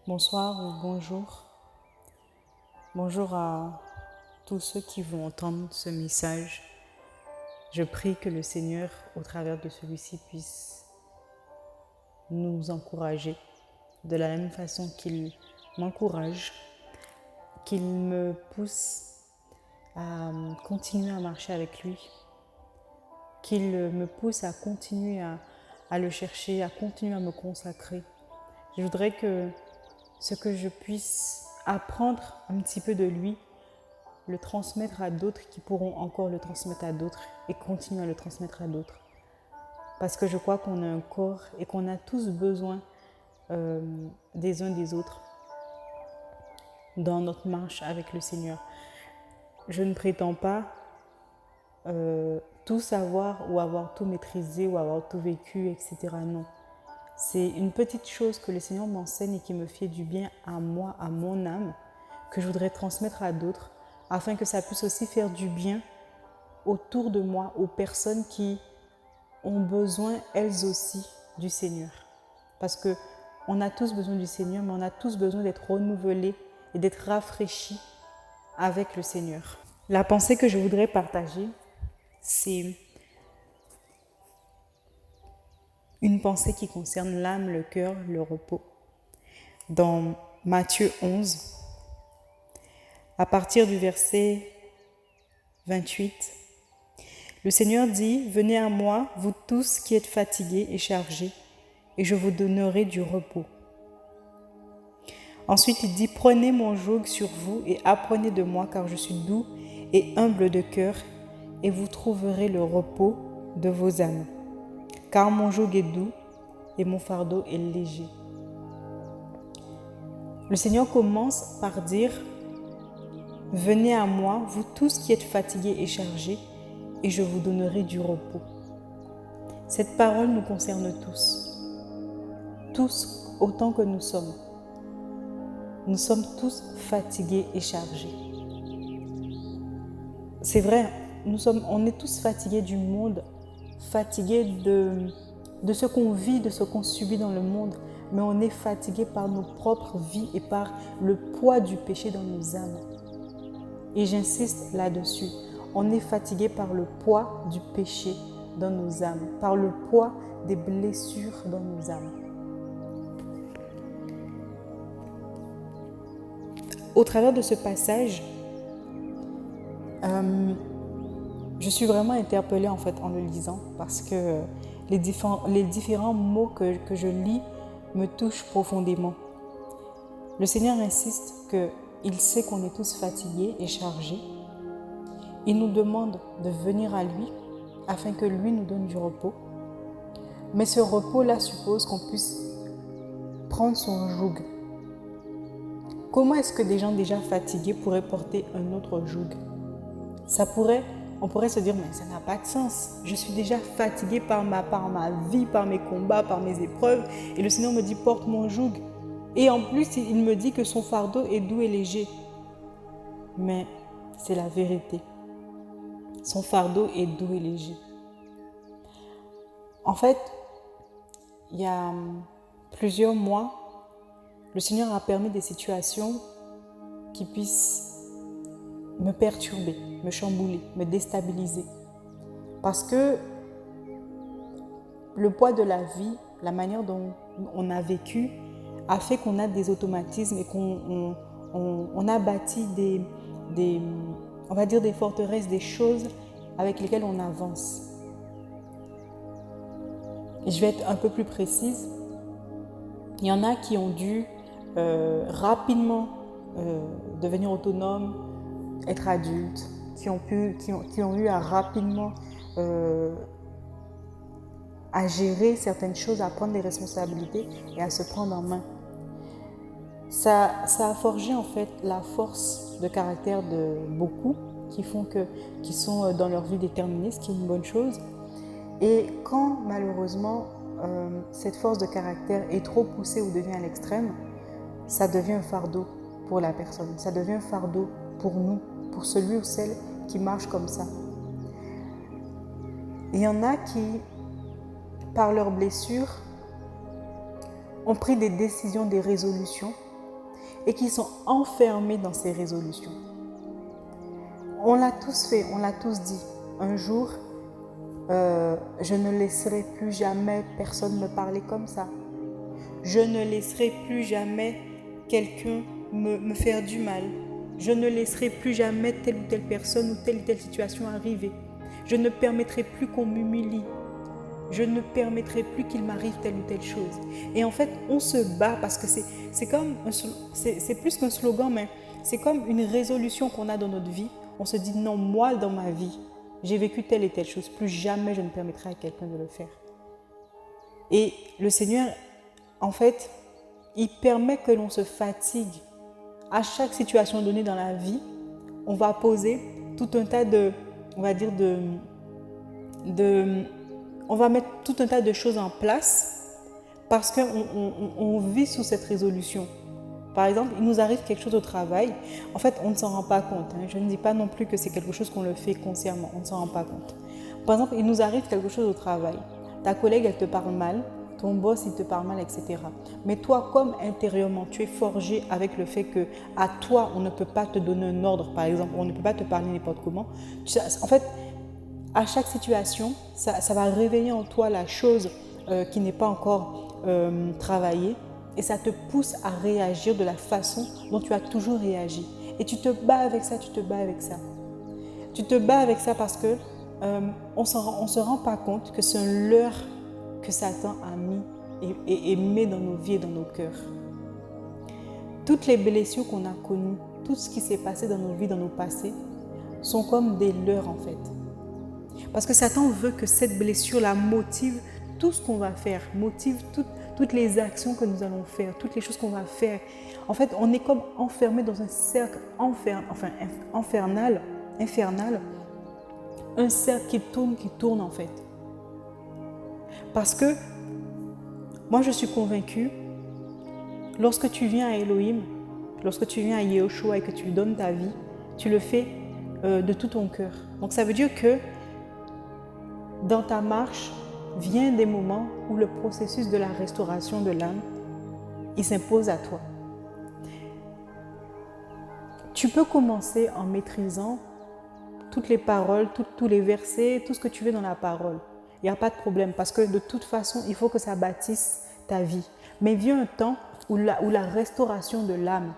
Bonsoir ou bonjour. Bonjour à tous ceux qui vont entendre ce message. Je prie que le Seigneur, au travers de celui-ci, puisse nous encourager de la même façon qu'il m'encourage, qu'il me pousse à continuer à marcher avec lui, qu'il me pousse à continuer à le chercher, à continuer à me consacrer. Je voudrais que ce que je puisse apprendre un petit peu de lui, le transmettre à d'autres qui pourront encore le transmettre à d'autres et continuer à le transmettre à d'autres. Parce que je crois qu'on a un corps et qu'on a tous besoin des uns des autres dans notre marche avec le Seigneur. Je ne prétends pas tout savoir ou avoir tout maîtrisé ou avoir tout vécu, etc. Non. C'est une petite chose que le Seigneur m'enseigne et qui me fait du bien à moi, à mon âme, que je voudrais transmettre à d'autres, afin que ça puisse aussi faire du bien autour de moi, aux personnes qui ont besoin, elles aussi, du Seigneur. Parce qu'on a tous besoin du Seigneur, mais on a tous besoin d'être renouvelés et d'être rafraîchis avec le Seigneur. La pensée que je voudrais partager, c'est une pensée qui concerne l'âme, le cœur, le repos. Dans Matthieu 11, à partir du verset 28, le Seigneur dit « Venez à moi, vous tous qui êtes fatigués et chargés, et je vous donnerai du repos. » Ensuite, il dit « Prenez mon joug sur vous et apprenez de moi, car je suis doux et humble de cœur, et vous trouverez le repos de vos âmes. Car mon joug est doux et mon fardeau est léger. » Le Seigneur commence par dire « Venez à moi, vous tous qui êtes fatigués et chargés, et je vous donnerai du repos. » Cette parole nous concerne tous autant que nous sommes. Nous sommes tous fatigués et chargés. C'est vrai, on est tous fatigués du monde, fatigués de ce qu'on vit, de ce qu'on subit dans le monde, mais on est fatigués par nos propres vies et par le poids du péché dans nos âmes. Et j'insiste là-dessus, on est fatigués par le poids du péché dans nos âmes, par le poids des blessures dans nos âmes. Au travers de ce passage, je suis vraiment interpellée en fait en le lisant parce que les différents mots que je lis me touchent profondément. Le Seigneur insiste qu'il sait qu'on est tous fatigués et chargés. Il nous demande de venir à lui afin que lui nous donne du repos. Mais ce repos-là suppose qu'on puisse prendre son joug. Comment est-ce que des gens déjà fatigués pourraient porter un autre joug? On pourrait se dire, mais ça n'a pas de sens. Je suis déjà fatiguée par ma vie, par mes combats, par mes épreuves. Et le Seigneur me dit, porte mon joug. Et en plus, il me dit que son fardeau est doux et léger. Mais c'est la vérité. Son fardeau est doux et léger. En fait, il y a plusieurs mois, le Seigneur a permis des situations qui puissent me perturber, me chambouler, me déstabiliser. Parce que le poids de la vie, la manière dont on a vécu, a fait qu'on a des automatismes et qu'on a bâti on va dire des forteresses, des choses avec lesquelles on avance. Et je vais être un peu plus précise. Il y en a qui ont dû rapidement devenir autonomes, être adultes, qui ont eu à rapidement à gérer certaines choses, à prendre des responsabilités et à se prendre en main. Ça a forgé en fait la force de caractère de beaucoup qui sont dans leur vie déterminés, ce qui est une bonne chose. Et quand malheureusement cette force de caractère est trop poussée ou devient à l'extrême, ça devient un fardeau pour la personne, ça devient un fardeau pour nous, pour celui ou celle qui marche comme ça. Il y en a qui, par leurs blessures, ont pris des décisions, des résolutions et qui sont enfermés dans ces résolutions. On l'a tous fait, on l'a tous dit. Un jour, je ne laisserai plus jamais personne me parler comme ça. Je ne laisserai plus jamais quelqu'un me faire du mal. Je ne laisserai plus jamais telle ou telle personne ou telle situation arriver. Je ne permettrai plus qu'on m'humilie. Je ne permettrai plus qu'il m'arrive telle ou telle chose. Et en fait, on se bat parce que c'est plus qu'un slogan, mais c'est comme une résolution qu'on a dans notre vie. On se dit non, moi dans ma vie, j'ai vécu telle et telle chose. Plus jamais je ne permettrai à quelqu'un de le faire. Et le Seigneur, en fait, il permet que l'on se fatigue. À chaque situation donnée dans la vie, on va poser tout un tas on va mettre tout un tas de choses en place parce qu'on vit sous cette résolution. Par exemple, il nous arrive quelque chose au travail. En fait, on ne s'en rend pas compte. Je ne dis pas non plus que c'est quelque chose qu'on le fait consciemment. On ne s'en rend pas compte. Par exemple, il nous arrive quelque chose au travail. Ta collègue, elle te parle mal. Ton boss, il te parle mal, etc. Mais toi, comme intérieurement, tu es forgé avec le fait que à toi, on ne peut pas te donner un ordre, par exemple, on ne peut pas te parler n'importe comment. En fait, à chaque situation, ça va réveiller en toi la chose qui n'est pas encore travaillée et ça te pousse à réagir de la façon dont tu as toujours réagi. Et tu te bats avec ça, tu te bats avec ça. Tu te bats avec ça parce que on ne se rend pas compte que c'est un leurre que Satan a mis et met dans nos vies et dans nos cœurs. Toutes les blessures qu'on a connues, tout ce qui s'est passé dans nos vies, dans nos passés, sont comme des leurres en fait. Parce que Satan veut que cette blessure-là motive tout ce qu'on va faire, motive toutes les actions que nous allons faire, toutes les choses qu'on va faire. En fait, on est comme enfermé dans un cercle infernal, un cercle qui tourne en fait. Parce que moi, je suis convaincue, lorsque tu viens à Elohim, lorsque tu viens à Yehoshua et que tu lui donnes ta vie, tu le fais de tout ton cœur. Donc ça veut dire que dans ta marche, viennent des moments où le processus de la restauration de l'âme, il s'impose à toi. Tu peux commencer en maîtrisant toutes les paroles, tous les versets, tout ce que tu veux dans la parole. Il n'y a pas de problème parce que de toute façon, il faut que ça bâtisse ta vie. Mais vient un temps où la restauration de l'âme,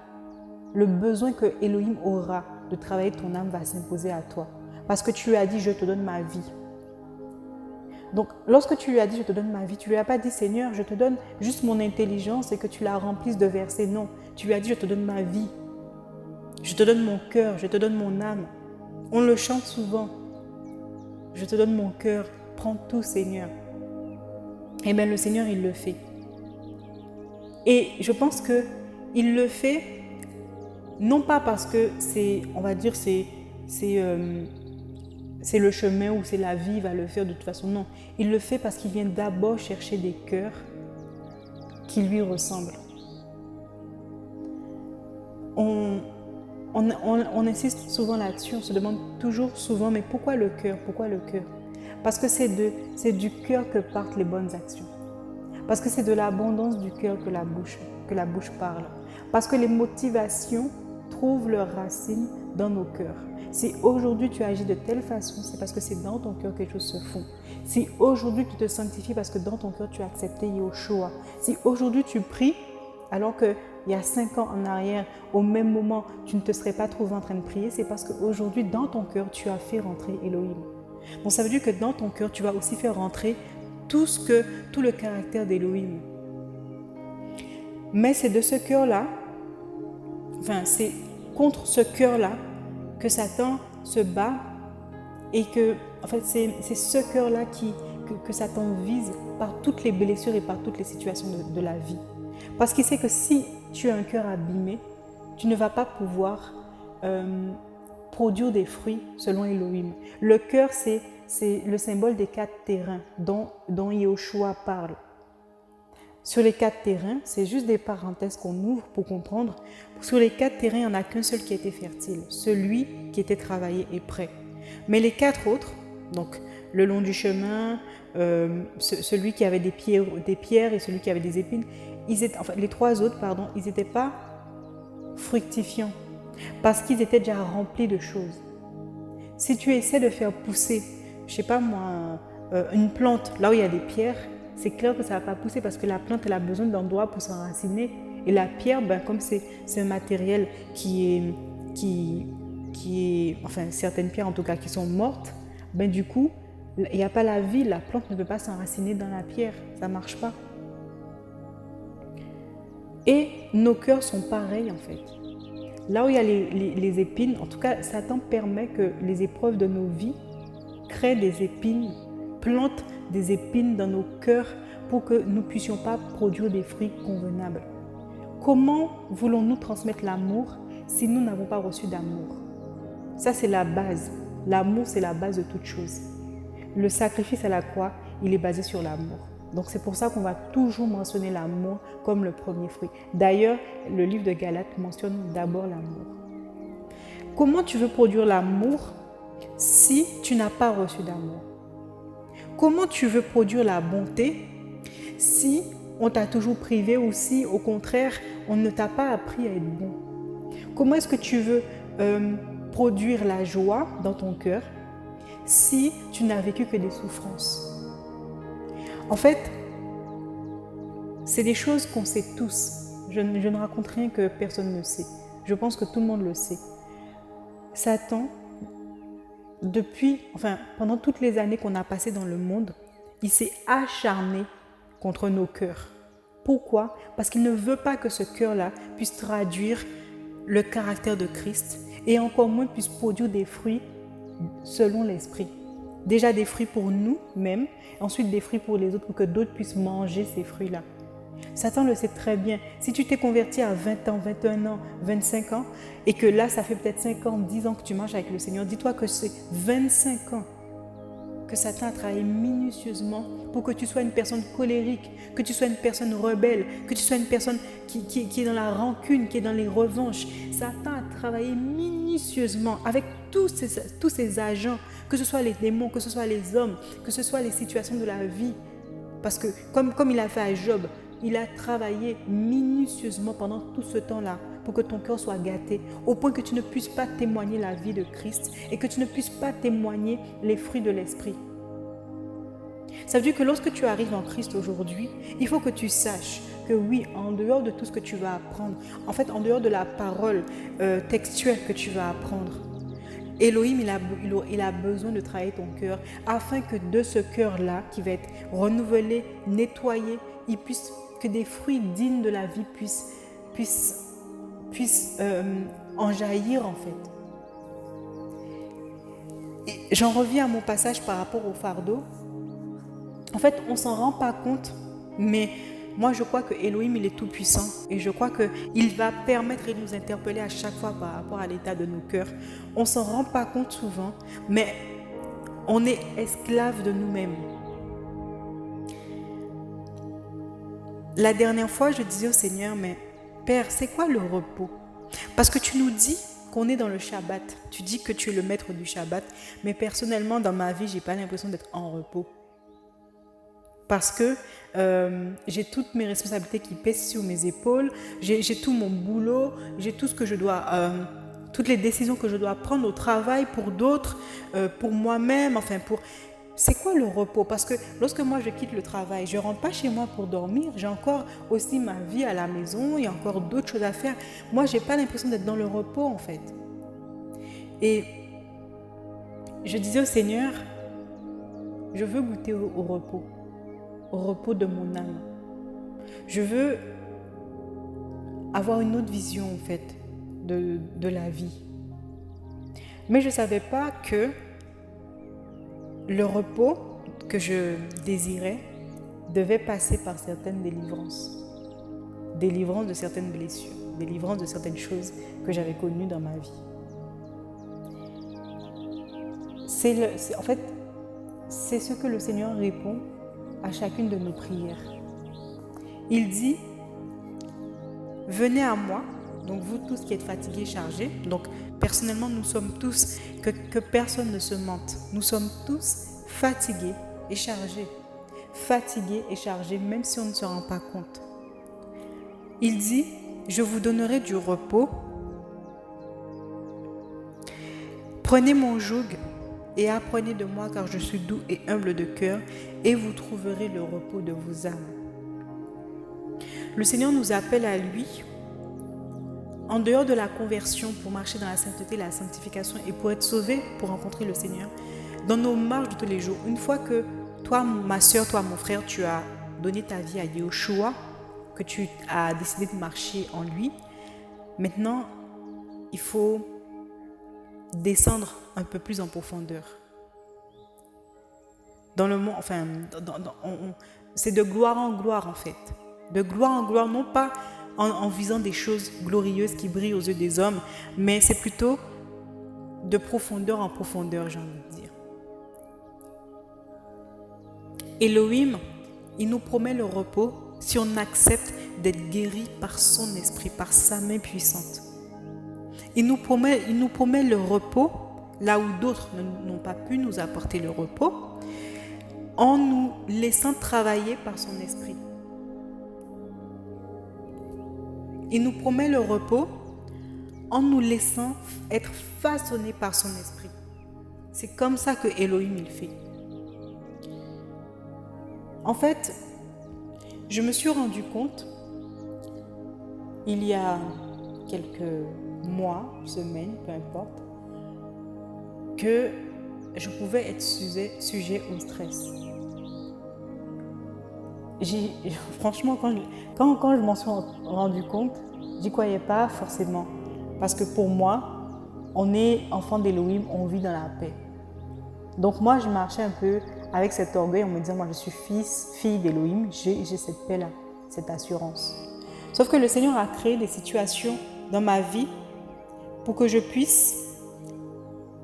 le besoin que Elohim aura de travailler ton âme va s'imposer à toi. Parce que tu lui as dit, je te donne ma vie. Donc, lorsque tu lui as dit, je te donne ma vie, tu ne lui as pas dit, Seigneur, je te donne juste mon intelligence et que tu la remplisses de versets. Non, tu lui as dit, je te donne ma vie. Je te donne mon cœur, je te donne mon âme. On le chante souvent. Je te donne mon cœur, prends tout, Seigneur. Eh bien, le Seigneur, il le fait. Et je pense qu'il le fait, non pas parce que c'est, on va dire, c'est le chemin ou c'est la vie, il va le faire de toute façon. Non, il le fait parce qu'il vient d'abord chercher des cœurs qui lui ressemblent. On insiste souvent là-dessus, on se demande toujours souvent, mais pourquoi le cœur? Pourquoi le cœur? Parce que c'est du cœur que partent les bonnes actions. Parce que c'est de l'abondance du cœur que la bouche parle. Parce que les motivations trouvent leurs racines dans nos cœurs. Si aujourd'hui tu agis de telle façon, c'est parce que c'est dans ton cœur que les choses se font. Si aujourd'hui tu te sanctifies parce que dans ton cœur tu as accepté Yehoshua. Si aujourd'hui tu pries alors qu'il y a 5 ans en arrière, au même moment, tu ne te serais pas trouvé en train de prier, c'est parce qu'aujourd'hui, dans ton cœur, tu as fait rentrer Elohim. Donc ça veut dire que dans ton cœur, tu vas aussi faire rentrer tout le caractère d'Elohim. Mais c'est de ce cœur-là, c'est contre ce cœur-là que Satan se bat et que, c'est ce cœur-là que Satan vise par toutes les blessures et par toutes les situations de la vie. Parce qu'il sait que si tu as un cœur abîmé, tu ne vas pas pouvoir produire des fruits selon Elohim. Le cœur, c'est le symbole des 4 terrains dont Yehoshua parle. Sur les 4 terrains, c'est juste des parenthèses qu'on ouvre pour comprendre. Sur les 4 terrains, il n'y en a qu'un seul qui était fertile, celui qui était travaillé et prêt. Mais les 4 autres, donc le long du chemin, celui qui avait des pierres et celui qui avait des épines, les 3 autres, ils n'étaient pas fructifiants, parce qu'ils étaient déjà remplis de choses. Si tu essaies de faire pousser, je sais pas moi, une plante là où il y a des pierres, c'est clair que ça va pas pousser parce que la plante elle a besoin d'endroits pour s'enraciner. Et la pierre, comme c'est un matériel enfin certaines pierres en tout cas qui sont mortes, du coup, il n'y a pas la vie, la plante ne peut pas s'enraciner dans la pierre, ça ne marche pas. Et nos cœurs sont pareils en fait. Là où il y a les épines, en tout cas, Satan permet que les épreuves de nos vies créent des épines, plantent des épines dans nos cœurs pour que nous ne puissions pas produire des fruits convenables. Comment voulons-nous transmettre l'amour si nous n'avons pas reçu d'amour? Ça, c'est la base. L'amour, c'est la base de toute chose. Le sacrifice à la croix, il est basé sur l'amour. Donc c'est pour ça qu'on va toujours mentionner l'amour comme le premier fruit. D'ailleurs, le livre de Galates mentionne d'abord l'amour. Comment tu veux produire l'amour si tu n'as pas reçu d'amour? Comment tu veux produire la bonté si on t'a toujours privé ou si au contraire on ne t'a pas appris à être bon? Comment est-ce que tu veux produire la joie dans ton cœur si tu n'as vécu que des souffrances? En fait, c'est des choses qu'on sait tous. Je ne raconte rien que personne ne sait. Je pense que tout le monde le sait. Satan, pendant toutes les années qu'on a passées dans le monde, il s'est acharné contre nos cœurs. Pourquoi? Parce qu'il ne veut pas que ce cœur-là puisse traduire le caractère de Christ et encore moins puisse produire des fruits selon l'esprit. Déjà des fruits pour nous-mêmes, ensuite des fruits pour les autres pour que d'autres puissent manger ces fruits-là. Satan le sait très bien. Si tu t'es converti à 20 ans, 21 ans, 25 ans et que là ça fait peut-être 5 ans, 10 ans que tu marches avec le Seigneur, dis-toi que c'est 25 ans que Satan a travaillé minutieusement pour que tu sois une personne colérique, que tu sois une personne rebelle, que tu sois une personne qui est dans la rancune, qui est dans les revanches. Satan a travaillé minutieusement avec tous ces agents, que ce soit les démons, que ce soit les hommes, que ce soit les situations de la vie. Parce que comme il a fait à Job, il a travaillé minutieusement pendant tout ce temps-là pour que ton cœur soit gâté, au point que tu ne puisses pas témoigner la vie de Christ et que tu ne puisses pas témoigner les fruits de l'esprit. Ça veut dire que lorsque tu arrives en Christ aujourd'hui, il faut que tu saches que oui, en dehors de tout ce que tu vas apprendre, en fait, en dehors de la parole textuelle que tu vas apprendre, Elohim, il a besoin de travailler ton cœur afin que de ce cœur-là, qui va être renouvelé, nettoyé, que des fruits dignes de la vie puissent en jaillir en fait. Et j'en reviens à mon passage par rapport au fardeau. En fait, on ne s'en rend pas compte, mais moi je crois que Elohim il est tout puissant et je crois qu'il va permettre de nous interpeller à chaque fois par rapport à l'état de nos cœurs. On ne s'en rend pas compte souvent, mais on est esclave de nous-mêmes. La dernière fois, je disais au Seigneur, mais Père, c'est quoi le repos? Parce que tu nous dis qu'on est dans le Shabbat. Tu dis que tu es le maître du Shabbat, mais personnellement, dans ma vie, je n'ai pas l'impression d'être en repos. Parce que j'ai toutes mes responsabilités qui pèsent sur mes épaules, j'ai tout mon boulot, j'ai tout ce que je dois, toutes les décisions que je dois prendre au travail pour d'autres, pour moi-même, C'est quoi le repos? Parce que lorsque moi je quitte le travail, je ne rentre pas chez moi pour dormir, j'ai encore aussi ma vie à la maison, il y a encore d'autres choses à faire. Moi, je n'ai pas l'impression d'être dans le repos en fait. Et je disais au Seigneur, je veux goûter au repos de mon âme. Je veux avoir une autre vision en fait de la vie. Mais je ne savais pas que le repos que je désirais devait passer par certaines délivrances. Délivrance de certaines blessures, délivrance de certaines choses que j'avais connues dans ma vie. En fait, c'est ce que le Seigneur répond à chacune de nos prières. Il dit, venez à moi, donc vous tous qui êtes fatigués, chargés. Donc personnellement, nous sommes tous, que personne ne se mente, nous sommes tous fatigués et chargés. Fatigués et chargés, même si on ne se rend pas compte. Il dit, je vous donnerai du repos. Prenez mon joug et apprenez de moi, car je suis doux et humble de cœur, et vous trouverez le repos de vos âmes. Le Seigneur nous appelle à lui, en dehors de la conversion, pour marcher dans la sainteté, la sanctification, et pour être sauvé, pour rencontrer le Seigneur, dans nos marches de tous les jours. Une fois que toi, ma soeur, toi, mon frère, tu as donné ta vie à Yahushua, que tu as décidé de marcher en lui, maintenant, il faut descendre un peu plus en profondeur. Dans le monde, enfin, c'est de gloire en gloire en fait. De gloire en gloire, non pas en visant des choses glorieuses qui brillent aux yeux des hommes, mais c'est plutôt de profondeur en profondeur, j'ai envie de dire. Elohim, il nous promet le repos si on accepte d'être guéri par son esprit, par sa main puissante. Il nous promet le repos là où d'autres n'ont pas pu nous apporter le repos, en nous laissant travailler par son esprit. Il nous promet le repos en nous laissant être façonnés par son esprit. C'est comme ça que Elohim il fait. En fait, je me suis rendu compte, il y a quelques mois, semaines, peu importe, que je pouvais être sujet au stress. Franchement, quand je m'en suis rendu compte, j'y croyais pas forcément. Parce que pour moi, on est enfant d'Elohim, on vit dans la paix. Donc moi, je marchais un peu avec cet orgueil en me disant, moi je suis fille d'Elohim, j'ai cette paix-là, cette assurance. Sauf que le Seigneur a créé des situations dans ma vie pour que je puisse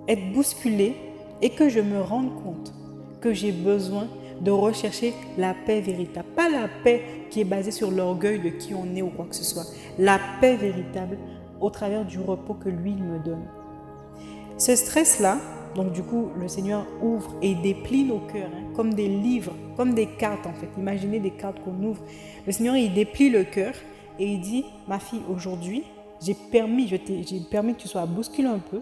être bousculée et que je me rende compte que j'ai besoin de rechercher la paix véritable. Pas la paix qui est basée sur l'orgueil de qui on est ou quoi que ce soit. La paix véritable au travers du repos que lui me donne. Ce stress-là, donc du coup, le Seigneur ouvre et déplie nos cœurs, comme des livres, comme des cartes en fait. Imaginez des cartes qu'on ouvre. Le Seigneur, il déplie le cœur et il dit, ma fille, aujourd'hui, j'ai permis que tu sois bousculé un peu,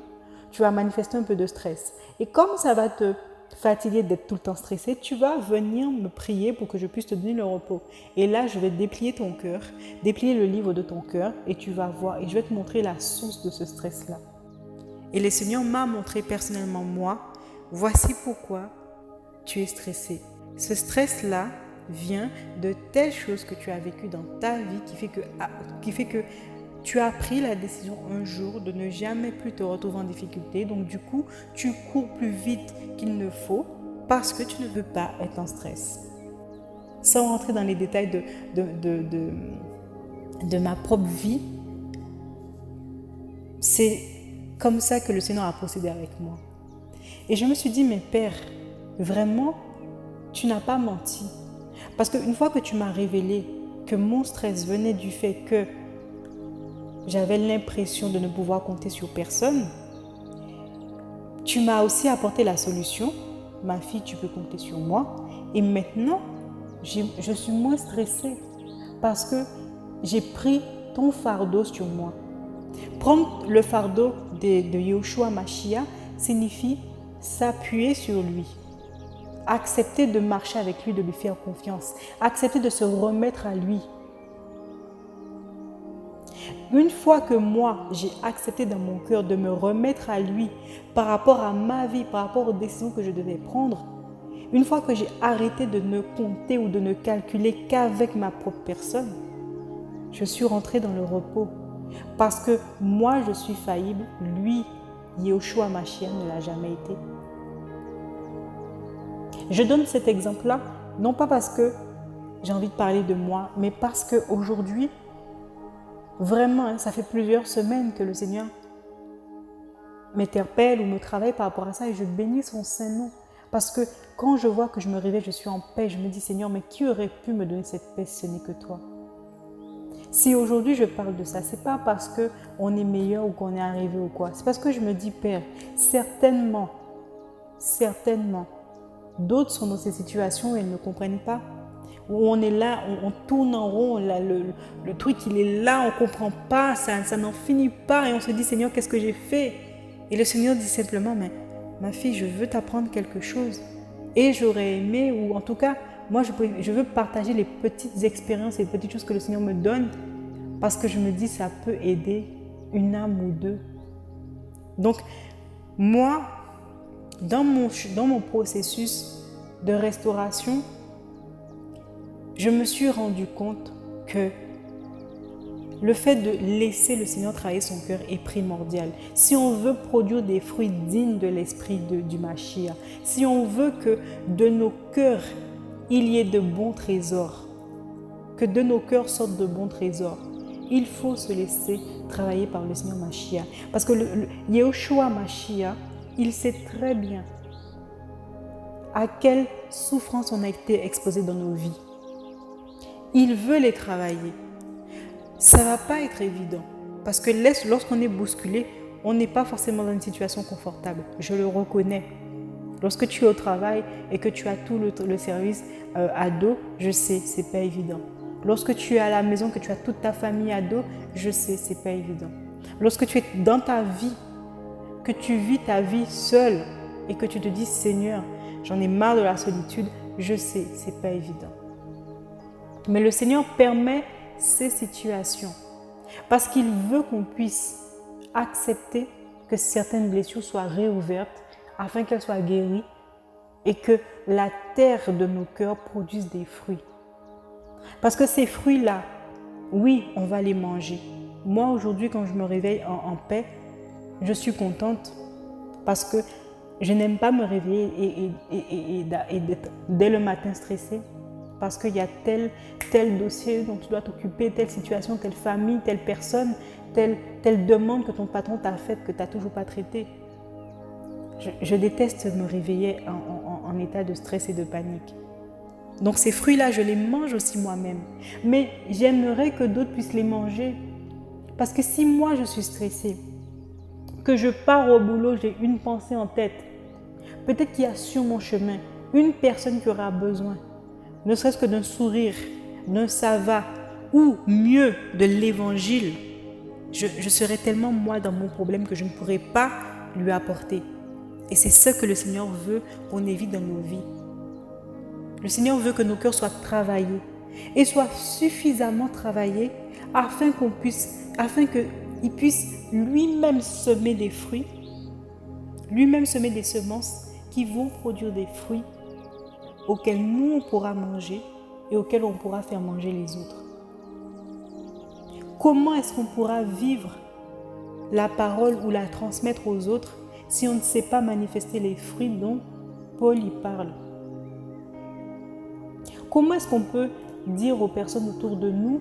tu vas manifester un peu de stress. Et comme ça va te fatiguer d'être tout le temps stressé, tu vas venir me prier pour que je puisse te donner le repos. Et là, je vais déplier ton cœur, déplier le livre de ton cœur et tu vas voir et je vais te montrer la source de ce stress-là. Et le Seigneur m'a montré personnellement, moi, voici pourquoi tu es stressé. Ce stress-là vient de telles choses que tu as vécues dans ta vie qui fait que tu as pris la décision un jour de ne jamais plus te retrouver en difficulté. Donc du coup, tu cours plus vite qu'il ne faut parce que tu ne veux pas être en stress. Sans rentrer dans les détails de ma propre vie, c'est comme ça que le Seigneur a procédé avec moi. Et je me suis dit, mais Père, vraiment, tu n'as pas menti. Parce qu'une fois que tu m'as révélé que mon stress venait du fait que j'avais l'impression de ne pouvoir compter sur personne, tu m'as aussi apporté la solution. Ma fille, tu peux compter sur moi. Et maintenant, je suis moins stressée parce que j'ai pris ton fardeau sur moi. Prendre le fardeau de Yahushua Mashiach signifie s'appuyer sur lui. Accepter de marcher avec lui, de lui faire confiance. Accepter de se remettre à lui. Une fois que moi, j'ai accepté dans mon cœur de me remettre à lui par rapport à ma vie, par rapport aux décisions que je devais prendre, une fois que j'ai arrêté de ne compter ou de ne calculer qu'avec ma propre personne, je suis rentrée dans le repos. Parce que moi, je suis faillible, lui, Yahushua Mashiach, ne l'a jamais été. Je donne cet exemple-là, non pas parce que j'ai envie de parler de moi, mais parce qu'aujourd'hui, vraiment, ça fait plusieurs semaines que le Seigneur m'interpelle ou me travaille par rapport à ça et je bénis son Saint-Nom. Parce que quand je vois que je me réveille, je suis en paix, je me dis, Seigneur, mais qui aurait pu me donner cette paix si ce n'est que toi? Si aujourd'hui je parle de ça, ce n'est pas parce qu'on est meilleur ou qu'on est arrivé ou quoi. C'est parce que je me dis, Père, certainement, d'autres sont dans ces situations et ils ne comprennent pas. où on est là, on tourne en rond, là, le truc il est là, on ne comprend pas, ça n'en finit pas et on se dit Seigneur, qu'est-ce que j'ai fait? Et le Seigneur dit simplement, mais ma fille, je veux t'apprendre quelque chose. Et j'aurais aimé, ou en tout cas, moi je veux partager les petites expériences et les petites choses que le Seigneur me donne parce que je me dis ça peut aider une âme ou deux. Donc, moi, dans mon processus de restauration, je me suis rendu compte que le fait de laisser le Seigneur travailler son cœur est primordial. Si on veut produire des fruits dignes de l'esprit du Mashiach, si on veut que de nos cœurs, il y ait de bons trésors, que de nos cœurs sortent de bons trésors, il faut se laisser travailler par le Seigneur Mashiach. Parce que le Yehoshua Mashiach, il sait très bien à quelle souffrance on a été exposé dans nos vies. Il veut les travailler. Ça ne va pas être évident. Parce que lorsqu'on est bousculé, on n'est pas forcément dans une situation confortable. Je le reconnais. Lorsque tu es au travail et que tu as tout le service à dos, je sais, ce n'est pas évident. Lorsque tu es à la maison, que tu as toute ta famille à dos, je sais, ce n'est pas évident. Lorsque tu es dans ta vie, que tu vis ta vie seule et que tu te dis, Seigneur, j'en ai marre de la solitude, je sais, ce n'est pas évident. Mais le Seigneur permet ces situations parce qu'il veut qu'on puisse accepter que certaines blessures soient réouvertes afin qu'elles soient guéries et que la terre de nos cœurs produise des fruits. Parce que ces fruits-là, oui, on va les manger. Moi, aujourd'hui, quand je me réveille en paix, je suis contente parce que je n'aime pas me réveiller et d'être dès le matin stressée parce qu'il y a tel dossier dont tu dois t'occuper, telle situation, telle famille, telle personne, telle demande que ton patron t'a faite que tu n'as toujours pas traitée. Je déteste me réveiller en état de stress et de panique. Donc ces fruits-là, je les mange aussi moi-même. Mais j'aimerais que d'autres puissent les manger. Parce que si moi je suis stressée, que je pars au boulot, j'ai une pensée en tête, peut-être qu'il y a sur mon chemin une personne qui aura besoin, ne serait-ce que d'un sourire, d'un ça va, ou mieux, de l'évangile, je serais tellement moi dans mon problème que je ne pourrais pas lui apporter. Et c'est ce que le Seigneur veut qu'on évite dans nos vies. Le Seigneur veut que nos cœurs soient travaillés et soient suffisamment travaillés afin qu'il puisse lui-même semer des fruits, lui-même semer des semences qui vont produire des fruits auxquels nous on pourra manger et auxquels on pourra faire manger les autres. Comment est-ce qu'on pourra vivre la parole ou la transmettre aux autres si on ne sait pas manifester les fruits dont Paul y parle? Comment est-ce qu'on peut dire aux personnes autour de nous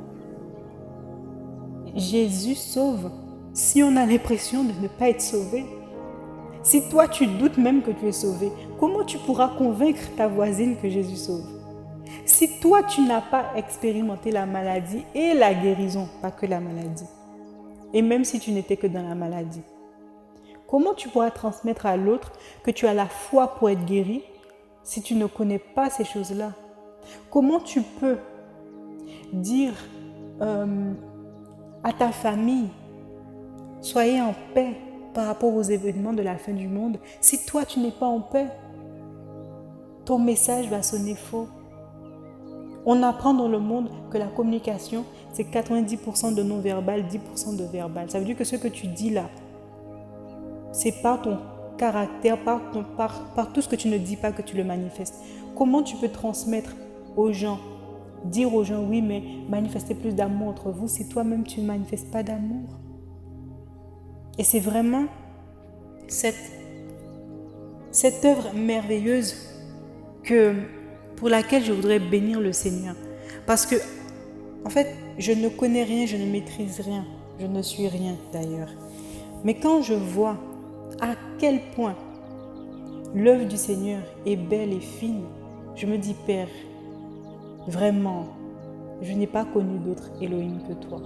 Jésus sauve si on a l'impression de ne pas être sauvé? Si toi tu doutes même que tu es sauvé, comment tu pourras convaincre ta voisine que Jésus sauve? Si toi tu n'as pas expérimenté la maladie et la guérison, pas que la maladie, et même si tu n'étais que dans la maladie, comment tu pourras transmettre à l'autre que tu as la foi pour être guéri si tu ne connais pas ces choses-là? Comment tu peux dire à ta famille, soyez en paix par rapport aux événements de la fin du monde, si toi tu n'es pas en paix? Ton message va sonner faux. On apprend dans le monde que la communication, c'est 90% de non-verbal, 10% de verbal. Ça veut dire que ce que tu dis là, c'est par ton caractère, par tout ce que tu ne dis pas que tu le manifestes. Comment tu peux transmettre aux gens, dire aux gens, oui, mais manifestez plus d'amour entre vous si toi-même tu ne manifestes pas d'amour? Et c'est vraiment cette œuvre merveilleuse pour laquelle je voudrais bénir le Seigneur. Parce que, en fait, je ne connais rien, je ne maîtrise rien. Je ne suis rien d'ailleurs. Mais quand je vois à quel point l'œuvre du Seigneur est belle et fine, je me dis, Père, vraiment, je n'ai pas connu d'autre Elohim que toi.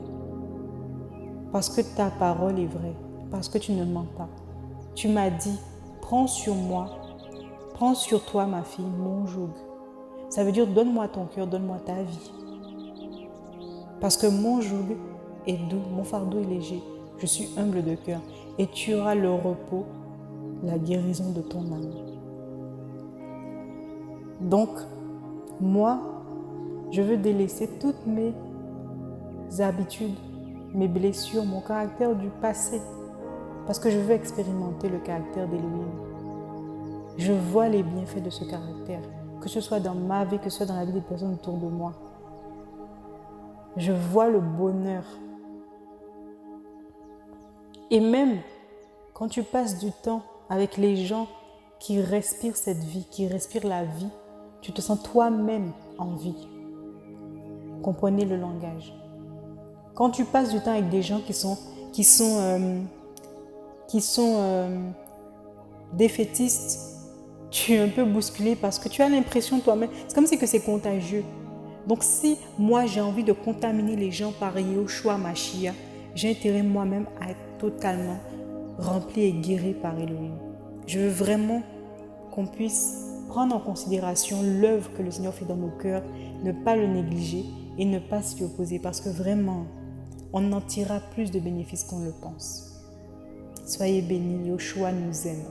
Parce que ta parole est vraie, parce que tu ne mens pas. Tu m'as dit, prends sur moi, prends sur toi, ma fille, mon joug. Ça veut dire donne-moi ton cœur, donne-moi ta vie. Parce que mon joug est doux, mon fardeau est léger. Je suis humble de cœur et tu auras le repos, la guérison de ton âme. Donc, moi, je veux délaisser toutes mes habitudes, mes blessures, mon caractère du passé. Parce que je veux expérimenter le caractère d'Élohim. Je vois les bienfaits de ce caractère, que ce soit dans ma vie, que ce soit dans la vie des personnes autour de moi. Je vois le bonheur. Et même quand tu passes du temps avec les gens qui respirent cette vie, qui respirent la vie, tu te sens toi-même en vie. Comprenez le langage. Quand tu passes du temps avec des gens qui sont défaitistes, tu es un peu bousculé parce que tu as l'impression toi-même, c'est comme si que c'est contagieux. Donc si moi j'ai envie de contaminer les gens par Yahushua Mashiach, j'ai intérêt moi-même à être totalement rempli et guéri par Elohim. Je veux vraiment qu'on puisse prendre en considération l'œuvre que le Seigneur fait dans nos cœurs, ne pas le négliger et ne pas s'y opposer parce que vraiment, on en tirera plus de bénéfices qu'on le pense. Soyez bénis, Yahushua nous aime.